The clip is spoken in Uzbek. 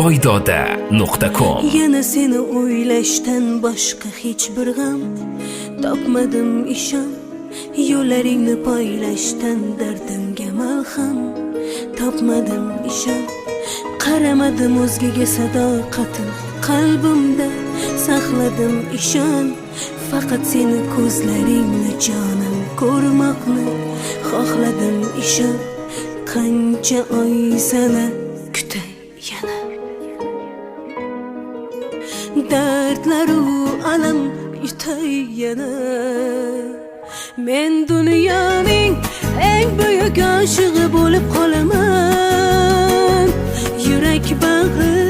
boydoda.com. Yana seni o'ylashdan boshqa hech bir g'am topmadim ishon. Yo'llaringni poylashdan dardimga malham topmadim ishon. Qaramadim o'zgaga sadoqatim, qalbimda saqladim ishon. Faqat seni ko'zlaringni jonim ko'rmoqni xohladim ishon. Qancha oy sana kutay yana, dardlaru alam yutay yana. Men dunyoning eng buyuk oshig'i bo'lib qolaman. Yurak bag'i